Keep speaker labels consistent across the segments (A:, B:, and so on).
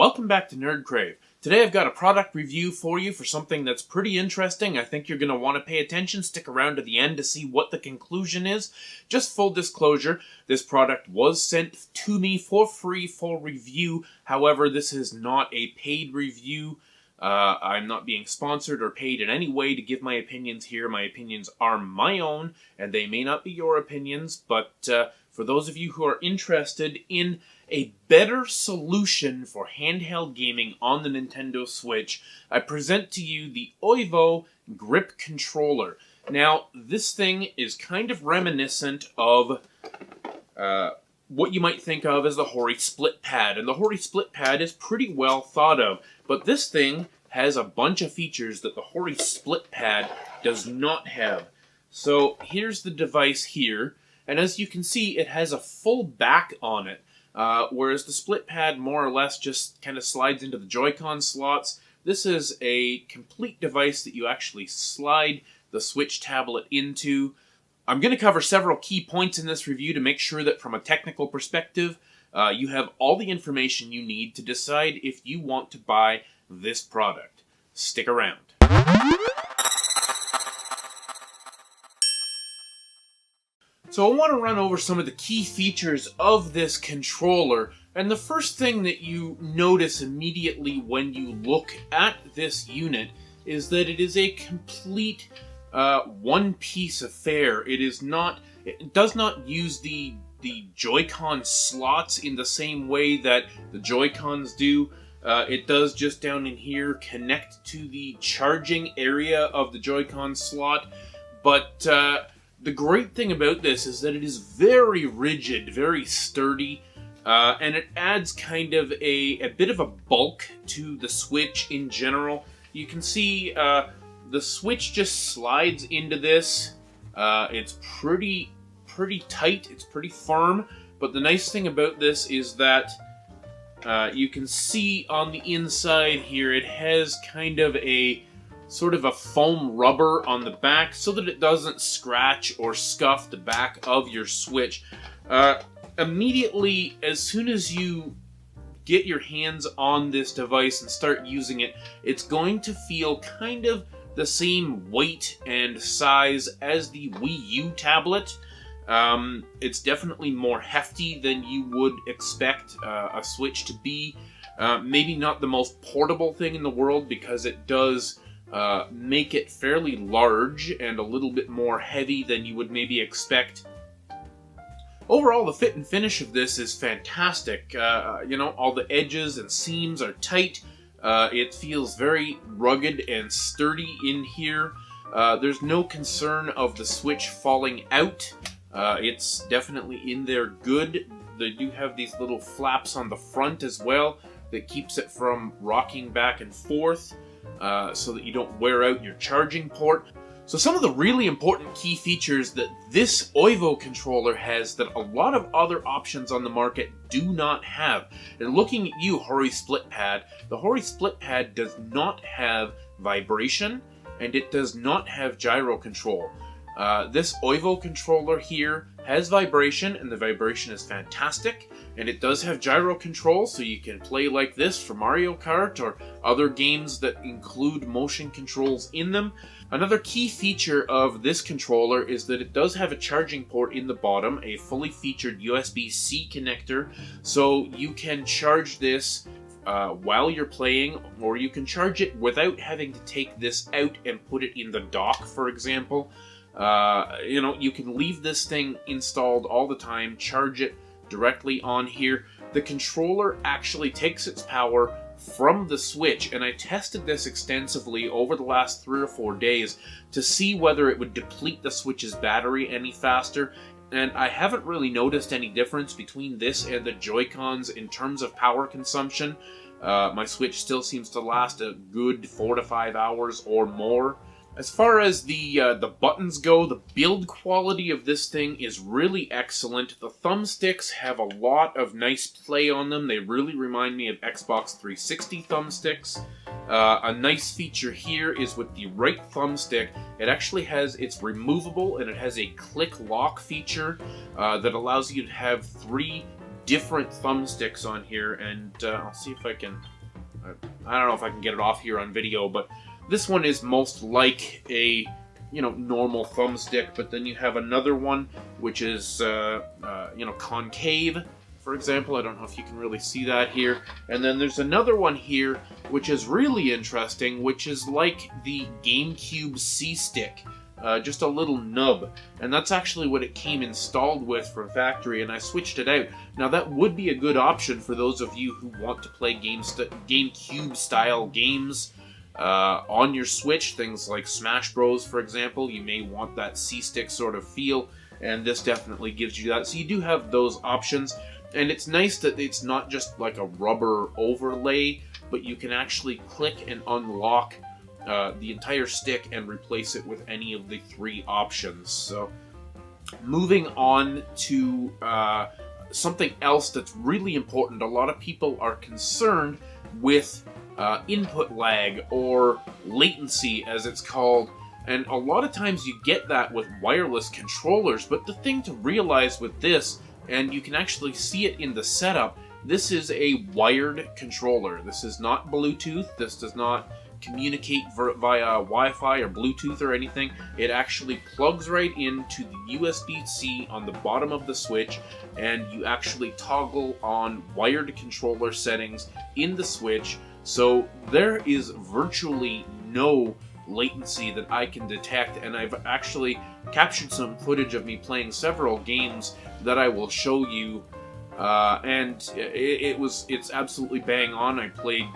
A: Welcome back to Nerd Crave. Today I've got a product review for you for something that's pretty interesting. I think you're going to want to pay attention. Stick around to the end to see what the conclusion is. Just full disclosure, this product was sent to me for free for review. However, this is not a paid review. I'm not being sponsored or paid in any way to give my opinions here. My opinions are my own, and they may not be your opinions, but for those of you who are interested in a better solution for handheld gaming on the Nintendo Switch, I present to you the OIVO Grip Controller. Now, this thing is kind of reminiscent of what you might think of as the Hori Split Pad, and the Hori Split Pad is pretty well thought of, but this thing has a bunch of features that the Hori Split Pad does not have. So here's the device here, and as you can see, it has a full back on it. Whereas the split pad more or less just kind of slides into the Joy-Con slots. This is a complete device that you actually slide the Switch tablet into. I'm going to cover several key points in this review to make sure that from a technical perspective, you have all the information you need to decide if you want to buy this product. Stick around. So I want to run over some of the key features of this controller, and the first thing that you notice immediately when you look at this unit is that it is a complete one-piece affair. It does not use the Joy-Con slots in the same way that the Joy-Cons do. It does just down in here connect to the charging area of the Joy-Con slot, but the great thing about this is that it is very rigid, very sturdy, and it adds kind of a bit of a bulk to the Switch in general. You can see the Switch just slides into this. It's pretty tight, it's pretty firm, but the nice thing about this is that you can see on the inside here it has kind of a sort of a foam rubber on the back so that it doesn't scratch or scuff the back of your Switch. Immediately, as soon as you get your hands on this device and start using it, it's going to feel kind of the same weight and size as the Wii U tablet. It's definitely more hefty than you would expect a Switch to be. Maybe not the most portable thing in the world because it does make it fairly large and a little bit more heavy than you would maybe expect. Overall, the fit and finish of this is fantastic. All the edges and seams are tight. It feels very rugged and sturdy in here. There's no concern of the Switch falling out. It's definitely in there good. They do have these little flaps on the front as well that keeps it from rocking back and forth. So that you don't wear out your charging port. So some of the really important key features that this OIVO controller has that a lot of other options on the market do not have. And looking at you, Hori Split Pad, the Hori Split Pad does not have vibration, and it does not have gyro control. This OIVO controller here has vibration, and the vibration is fantastic, and it does have gyro control, so you can play like this for Mario Kart or other games that include motion controls in them. Another key feature of this controller is that it does have a charging port in the bottom, a fully featured USB-C connector, so you can charge this while you're playing, or you can charge it without having to take this out and put it in the dock, for example. You can leave this thing installed all the time, charge it directly on here. The controller actually takes its power from the Switch, and I tested this extensively over the last 3 or 4 days to see whether it would deplete the Switch's battery any faster, and I haven't really noticed any difference between this and the Joy-Cons in terms of power consumption. My Switch still seems to last a good 4 to 5 hours or more. As far as the buttons go, the build quality of this thing is really excellent. The thumbsticks have a lot of nice play on them. They really remind me of Xbox 360 thumbsticks. A nice feature here is with the right thumbstick, it's removable and it has a click lock feature that allows you to have 3 different thumbsticks on here, and I'll see if I can... I don't know if I can get it off here on video, but this one is most like a, normal thumbstick, but then you have another one which is, concave, for example. I don't know if you can really see that here. And then there's another one here which is really interesting, which is like the GameCube C-Stick. Just a little nub, and that's actually what it came installed with from factory, and I switched it out. Now that would be a good option for those of you who want to play GameCube style games on your Switch, things like Smash Bros, for example. You may want that C-Stick sort of feel, and this definitely gives you that. So you do have those options, and it's nice that it's not just like a rubber overlay, but you can actually click and unlock the entire stick and replace it with any of the 3 options. So, moving on to something else that's really important. A lot of people are concerned with input lag, or latency as it's called, and a lot of times you get that with wireless controllers, but the thing to realize with this, and you can actually see it in the setup, this is a wired controller. This is not Bluetooth. This does not communicate via Wi-Fi or Bluetooth or anything. It actually plugs right into the USB-C on the bottom of the Switch, and you actually toggle on wired controller settings in the Switch, so there is virtually no latency that I can detect, and I've actually captured some footage of me playing several games that I will show you. And it's absolutely bang on. I played,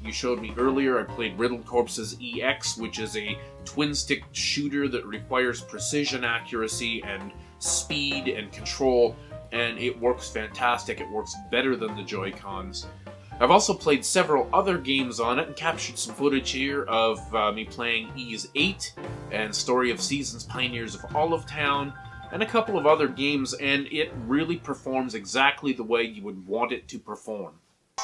A: you showed me earlier, I played Riddled Corpse's EX, which is a twin-stick shooter that requires precision, accuracy, and speed and control, and it works fantastic. It works better than the Joy-Cons. I've also played several other games on it and captured some footage here of me playing Ys 8 and Story of Seasons Pioneers of Olive Town, and a couple of other games, and it really performs exactly the way you would want it to perform.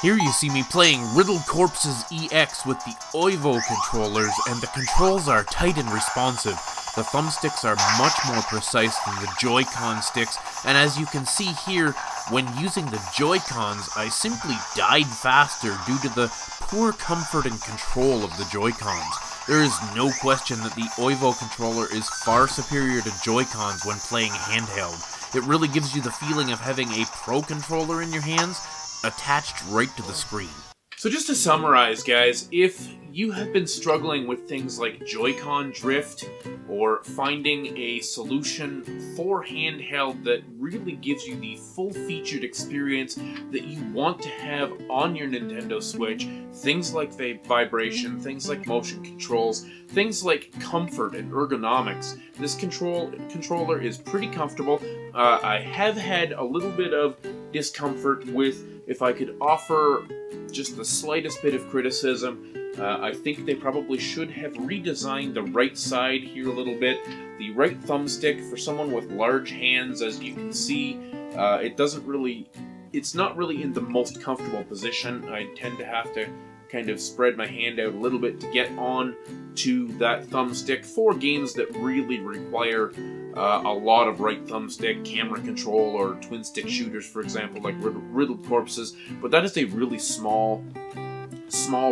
A: Here you see me playing Riddled Corpse's EX with the OIVO controllers, and the controls are tight and responsive. The thumbsticks are much more precise than the Joy-Con sticks, and as you can see here, when using the Joy-Cons, I simply died faster due to the poor comfort and control of the Joy-Cons. There is no question that the OIVO controller is far superior to Joy-Cons when playing handheld. It really gives you the feeling of having a pro controller in your hands, attached right to the screen. So just to summarize, guys, if you have been struggling with things like Joy-Con drift, or finding a solution for handheld that really gives you the full-featured experience that you want to have on your Nintendo Switch, things like vibration, things like motion controls, things like comfort and ergonomics, this controller is pretty comfortable. I have had a little bit of discomfort with, if I could offer just the slightest bit of criticism, I think they probably should have redesigned the right side here a little bit. The right thumbstick, for someone with large hands, as you can see, it's not really in the most comfortable position. I tend to have to kind of spread my hand out a little bit to get on to that thumbstick for games that really require a lot of right thumbstick, camera control, or twin stick shooters, for example, like Riddled Corpses, but that is a really small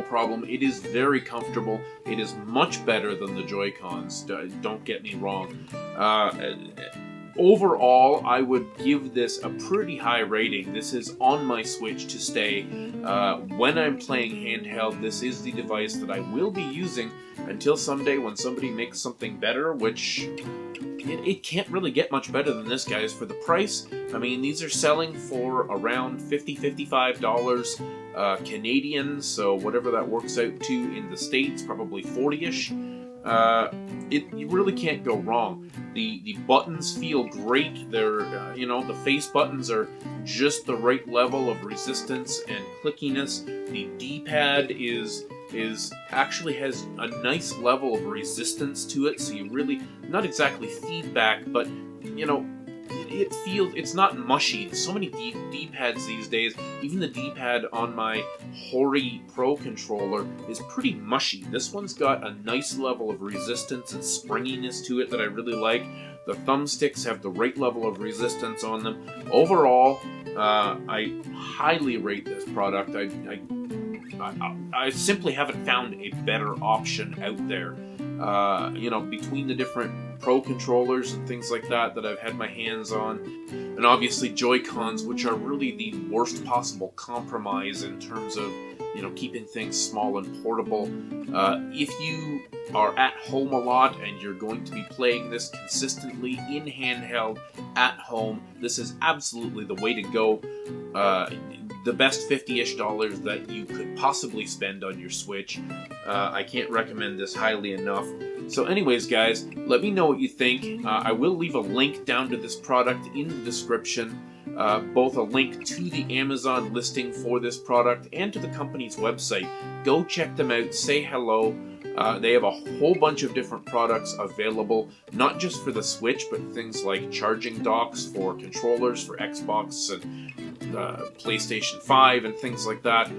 A: problem. It is very comfortable. It is much better than the Joy-Cons, don't get me wrong. Overall, I would give this a pretty high rating. This is on my Switch to stay. When I'm playing handheld, this is the device that I will be using until someday when somebody makes something better, which it can't really get much better than this, guys. For the price, I mean, these are selling for around $50, $55 Canadian, so whatever that works out to in the States, probably 40-ish. You really can't go wrong. The buttons feel great. They're, the face buttons are just the right level of resistance and clickiness. The D-pad actually has a nice level of resistance to it, so you really, not exactly feedback, but, it feels, it's not mushy. There's so many D-pads these days. Even the D-pad on my Hori Pro controller is pretty mushy. This one's got a nice level of resistance and springiness to it that I really like. The thumbsticks have the right level of resistance on them. Overall, I highly rate this product. I simply haven't found a better option out there. You know, between the different Pro controllers and things like that I've had my hands on, and obviously Joy-Cons, which are really the worst possible compromise in terms of, you know, keeping things small and portable. If you are at home a lot and you're going to be playing this consistently in handheld at home, this is absolutely the way to go. The best $50-ish that you could possibly spend on your Switch. I can't recommend this highly enough. So anyways, guys, let me know what you think. I will leave a link down to this product in the description. Both a link to the Amazon listing for this product and to the company's website. Go check them out, say hello. They have a whole bunch of different products available, not just for the Switch, but things like charging docks for controllers for Xbox and PlayStation 5 and things like that.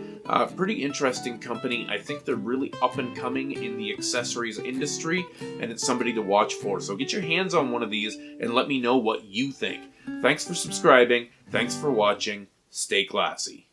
A: Pretty interesting company. I think they're really up and coming in the accessories industry, and it's somebody to watch for. So get your hands on one of these and let me know what you think. Thanks for subscribing. Thanks for watching. Stay classy.